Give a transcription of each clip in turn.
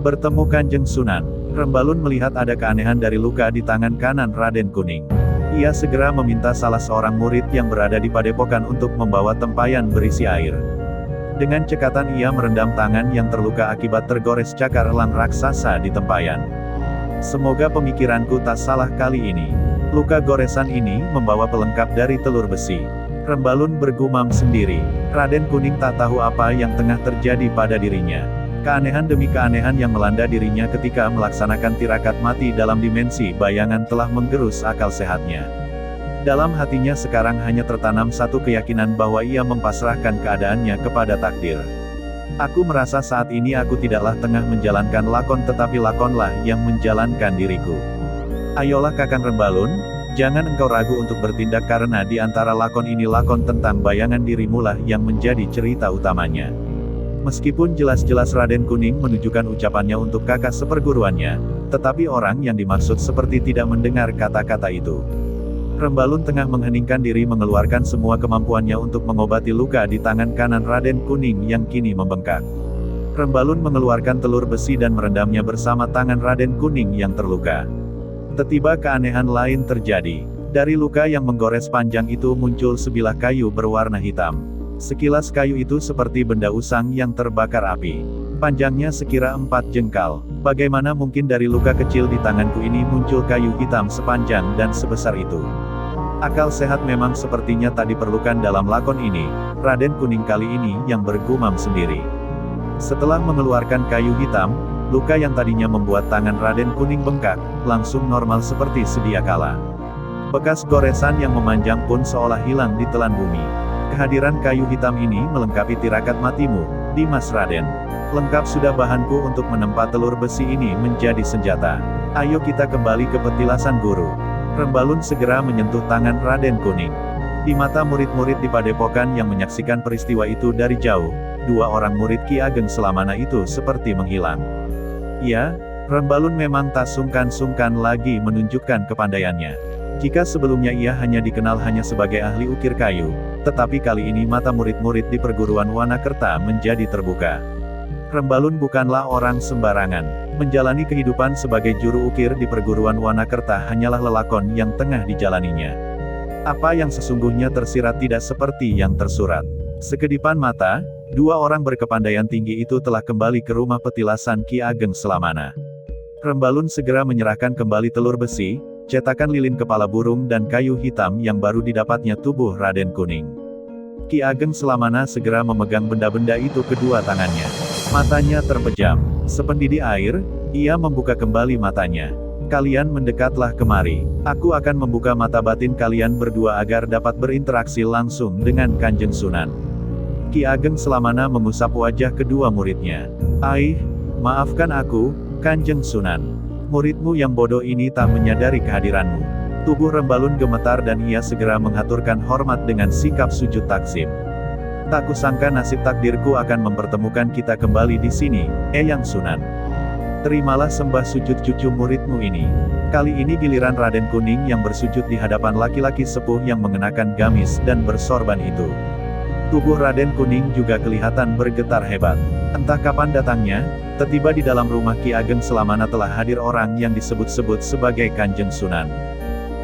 Bertemu Kanjeng Sunan, Rembalun melihat ada keanehan dari luka di tangan kanan Raden Kuning. Ia segera meminta salah seorang murid yang berada di padepokan untuk membawa tempayan berisi air. Dengan cekatan ia merendam tangan yang terluka akibat tergores cakar elang raksasa di tempayan. Semoga pemikiranku tak salah kali ini. Luka goresan ini membawa pelengkap dari telur besi. Rembalun bergumam sendiri. Raden Kuning tak tahu apa yang tengah terjadi pada dirinya. Keanehan demi keanehan yang melanda dirinya ketika melaksanakan tirakat mati dalam dimensi bayangan telah menggerus akal sehatnya. Dalam hatinya sekarang hanya tertanam satu keyakinan bahwa ia mempasrahkan keadaannya kepada takdir. Aku merasa saat ini aku tidaklah tengah menjalankan lakon tetapi lakonlah yang menjalankan diriku. Ayolah Kakang Rembalun, jangan engkau ragu untuk bertindak karena di antara lakon ini lakon tentang bayangan dirimulah yang menjadi cerita utamanya. Meskipun jelas-jelas Raden Kuning menunjukkan ucapannya untuk kakak seperguruannya, tetapi orang yang dimaksud seperti tidak mendengar kata-kata itu. Rembalun tengah mengheningkan diri mengeluarkan semua kemampuannya untuk mengobati luka di tangan kanan Raden Kuning yang kini membengkak. Rembalun mengeluarkan telur besi dan merendamnya bersama tangan Raden Kuning yang terluka. Tiba-tiba keanehan lain terjadi. Dari luka yang menggores panjang itu muncul sebilah kayu berwarna hitam. Sekilas kayu itu seperti benda usang yang terbakar api. Panjangnya sekira 4 jengkal. Bagaimana mungkin dari luka kecil di tanganku ini muncul kayu hitam sepanjang dan sebesar itu? Akal sehat memang sepertinya tak diperlukan dalam lakon ini. Raden Kuning kali ini yang bergumam sendiri. Setelah mengeluarkan kayu hitam, luka yang tadinya membuat tangan Raden Kuning bengkak, langsung normal seperti sedia kala. Bekas goresan yang memanjang pun seolah hilang di telan bumi. Kehadiran kayu hitam ini melengkapi tirakat matimu, Dimas Raden. Lengkap sudah bahanku untuk menempa telur besi ini menjadi senjata. Ayo kita kembali ke petilasan guru. Rembalun segera menyentuh tangan Raden Kuning. Di mata murid-murid di padepokan yang menyaksikan peristiwa itu dari jauh, dua orang murid Ki Ageng Selamana itu seperti menghilang. Ya, Rembalun memang tak sungkan-sungkan lagi menunjukkan kepandaiannya. Jika sebelumnya ia hanya dikenal hanya sebagai ahli ukir kayu, tetapi kali ini mata murid-murid di perguruan Wanakerta menjadi terbuka. Rembalun bukanlah orang sembarangan. Menjalani kehidupan sebagai juru ukir di perguruan Wanakerta hanyalah lelakon yang tengah dijalaninya. Apa yang sesungguhnya tersirat tidak seperti yang tersurat. Sekedipan mata, dua orang berkepandaian tinggi itu telah kembali ke rumah petilasan Ki Ageng Selamana. Rembalun segera menyerahkan kembali telur besi, cetakan lilin kepala burung dan kayu hitam yang baru didapatnya tubuh Raden Kuning. Ki Ageng Selamana segera memegang benda-benda itu kedua tangannya. Matanya terpejam. Sependidih air, ia membuka kembali matanya. Kalian mendekatlah kemari. Aku akan membuka mata batin kalian berdua agar dapat berinteraksi langsung dengan Kanjeng Sunan. Ki Ageng Selamana mengusap wajah kedua muridnya. Maafkan aku, Kanjeng Sunan. Muridmu yang bodoh ini tak menyadari kehadiranmu. Tubuh Rembalun gemetar dan ia segera menghaturkan hormat dengan sikap sujud takzim. Tak kusangka nasib takdirku akan mempertemukan kita kembali di sini, Eyang Sunan. Terimalah sembah sujud cucu muridmu ini. Kali ini giliran Raden Kuning yang bersujud di hadapan laki-laki sepuh yang mengenakan gamis dan bersorban itu. Tubuh Raden Kuning juga kelihatan bergetar hebat. Entah kapan datangnya, tiba di dalam rumah Ki Ageng Selamana telah hadir orang yang disebut-sebut sebagai Kanjeng Sunan.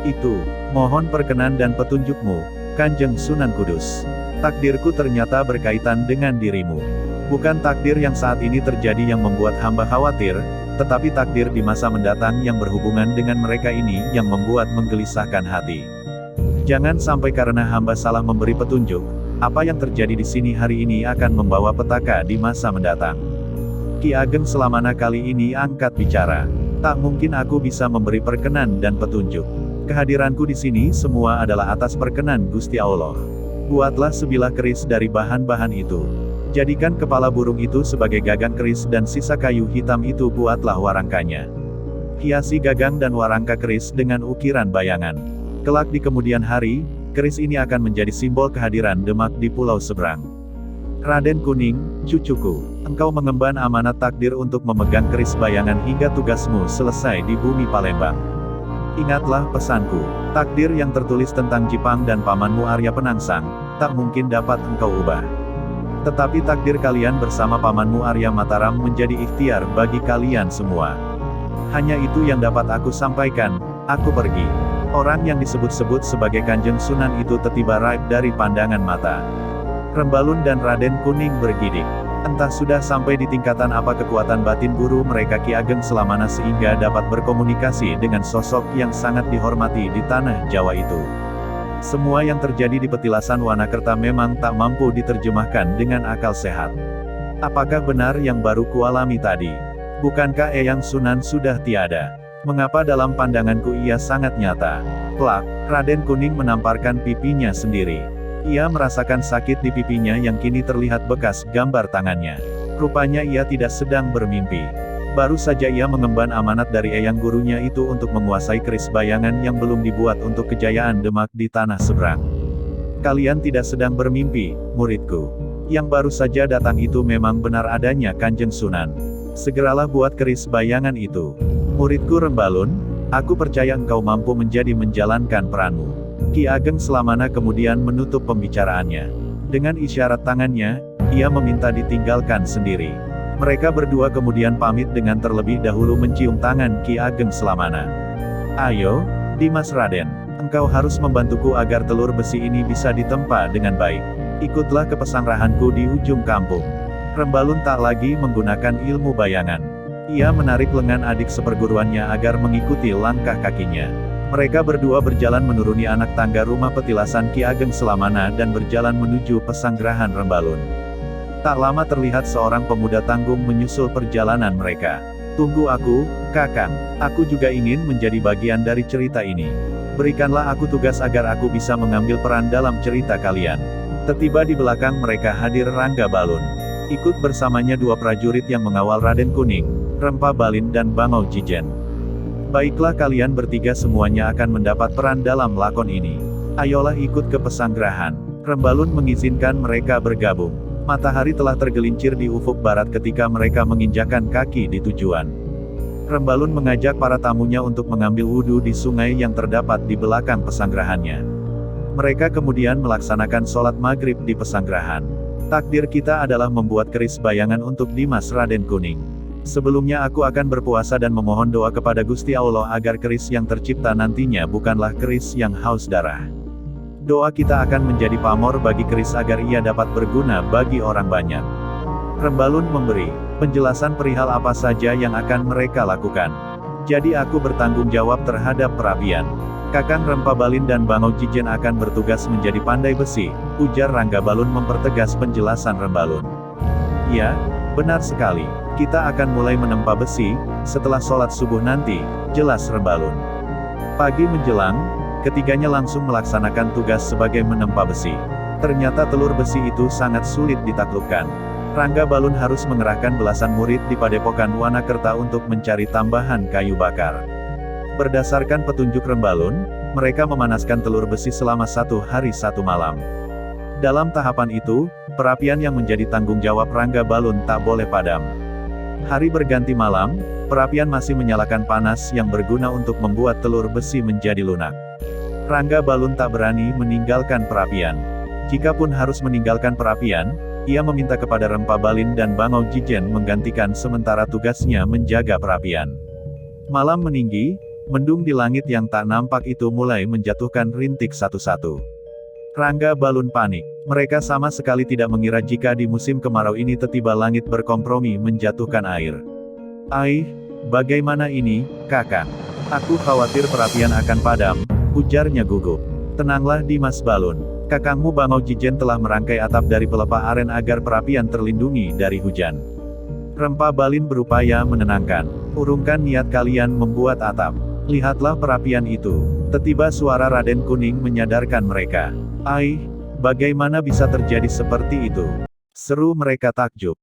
Itu, mohon perkenan dan petunjukmu, Kanjeng Sunan Kudus. Takdirku ternyata berkaitan dengan dirimu. Bukan takdir yang saat ini terjadi yang membuat hamba khawatir, tetapi takdir di masa mendatang yang berhubungan dengan mereka ini yang membuat menggelisahkan hati. Jangan sampai karena hamba salah memberi petunjuk, apa yang terjadi di sini hari ini akan membawa petaka di masa mendatang. Ki Ageng Selamana kali ini angkat bicara. Tak mungkin aku bisa memberi perkenan dan petunjuk. Kehadiranku di sini semua adalah atas perkenan Gusti Allah. Buatlah sebilah keris dari bahan-bahan itu. Jadikan kepala burung itu sebagai gagang keris dan sisa kayu hitam itu buatlah warangkanya. Hiasi gagang dan warangka keris dengan ukiran bayangan. Kelak di kemudian hari, keris ini akan menjadi simbol kehadiran Demak di pulau seberang. Raden Kuning, cucuku, engkau mengemban amanat takdir untuk memegang keris bayangan hingga tugasmu selesai di bumi Palembang. Ingatlah pesanku, takdir yang tertulis tentang Jipang dan pamanmu Arya Penangsang, tak mungkin dapat engkau ubah. Tetapi takdir kalian bersama pamanmu Arya Mataram menjadi ikhtiar bagi kalian semua. Hanya itu yang dapat aku sampaikan, aku pergi. Orang yang disebut-sebut sebagai Kanjeng Sunan itu tiba-tiba raib dari pandangan mata Rembalun dan Raden Kuning bergidik. Entah sudah sampai di tingkatan apa kekuatan batin guru mereka Ki Ageng Selamana sehingga dapat berkomunikasi dengan sosok yang sangat dihormati di tanah Jawa itu. Semua yang terjadi di petilasan Wanakerta memang tak mampu diterjemahkan dengan akal sehat. Apakah benar yang baru kualami tadi? Bukankah Eyang Sunan sudah tiada? Mengapa dalam pandanganku ia sangat nyata? Plak, Raden Kuning menamparkan pipinya sendiri. Ia merasakan sakit di pipinya yang kini terlihat bekas gambar tangannya. Rupanya ia tidak sedang bermimpi. Baru saja ia mengemban amanat dari Eyang gurunya itu untuk menguasai keris bayangan yang belum dibuat untuk kejayaan Demak di tanah seberang. Kalian tidak sedang bermimpi, muridku. Yang baru saja datang itu memang benar adanya Kanjeng Sunan. Segeralah buat keris bayangan itu. Muridku Rembalun, aku percaya engkau mampu menjalankan peranmu. Ki Ageng Selamana kemudian menutup pembicaraannya. Dengan isyarat tangannya, ia meminta ditinggalkan sendiri. Mereka berdua kemudian pamit dengan terlebih dahulu mencium tangan Ki Ageng Selamana. Ayo, Dimas Raden, engkau harus membantuku agar telur besi ini bisa ditempa dengan baik. Ikutlah ke pesanggrahanku di ujung kampung. Rembalun tak lagi menggunakan ilmu bayangan. Ia menarik lengan adik seperguruannya agar mengikuti langkah kakinya. Mereka berdua berjalan menuruni anak tangga rumah petilasan Ki Ageng Selamana dan berjalan menuju pesanggrahan Rembalun. Tak lama terlihat seorang pemuda tanggung menyusul perjalanan mereka. Tunggu aku, Kakang. Aku juga ingin menjadi bagian dari cerita ini. Berikanlah aku tugas agar aku bisa mengambil peran dalam cerita kalian. Tiba di belakang mereka hadir Rangga Balun. Ikut bersamanya dua prajurit yang mengawal Raden Kuning, Rempa Balin dan Bangau Jijen. Baiklah kalian bertiga semuanya akan mendapat peran dalam lakon ini. Ayolah ikut ke pesanggrahan. Rembalun mengizinkan mereka bergabung. Matahari telah tergelincir di ufuk barat ketika mereka menginjakan kaki di tujuan. Rembalun mengajak para tamunya untuk mengambil wudhu di sungai yang terdapat di belakang pesanggrahannya. Mereka kemudian melaksanakan sholat maghrib di pesanggrahan. Takdir kita adalah membuat keris bayangan untuk Dimas Raden Kuning. Sebelumnya aku akan berpuasa dan memohon doa kepada Gusti Allah agar keris yang tercipta nantinya bukanlah keris yang haus darah. Doa kita akan menjadi pamor bagi keris agar ia dapat berguna bagi orang banyak. Rembalun memberi penjelasan perihal apa saja yang akan mereka lakukan. Jadi aku bertanggung jawab terhadap perapian. Kakang Rempa Balin dan Bangau Jijen akan bertugas menjadi pandai besi, ujar Rangga Balun mempertegas penjelasan Rembalun. Ya, benar sekali. Kita akan mulai menempa besi, setelah sholat subuh nanti, jelas Rembalun. Pagi menjelang, ketiganya langsung melaksanakan tugas sebagai menempa besi. Ternyata telur besi itu sangat sulit ditaklukkan. Rangga Balun harus mengerahkan belasan murid di Padepokan Wanakerta untuk mencari tambahan kayu bakar. Berdasarkan petunjuk Rembalun, mereka memanaskan telur besi selama 1 hari 1 malam. Dalam tahapan itu, perapian yang menjadi tanggung jawab Rangga Balun tak boleh padam. Hari berganti malam, perapian masih menyalakan panas yang berguna untuk membuat telur besi menjadi lunak. Rangga Balun tak berani meninggalkan perapian. Jikapun harus meninggalkan perapian, ia meminta kepada Rempa Balin dan Bangau Jijen menggantikan sementara tugasnya menjaga perapian. Malam meninggi, mendung di langit yang tak nampak itu mulai menjatuhkan rintik satu-satu. Rangga Balun panik. Mereka sama sekali tidak mengira jika di musim kemarau ini tiba-tiba langit berkompromi menjatuhkan air. Aih, bagaimana ini, Kakang? Aku khawatir perapian akan padam, ujarnya gugup. Tenanglah Dimas Balun. Kakangmu Bangau Jijen telah merangkai atap dari pelepah aren agar perapian terlindungi dari hujan. Rempa Balin berupaya menenangkan. Urungkan niat kalian membuat atap. Lihatlah perapian itu. Tiba-tiba suara Raden Kuning menyadarkan mereka. Aih, bagaimana bisa terjadi seperti itu? Seru mereka takjub.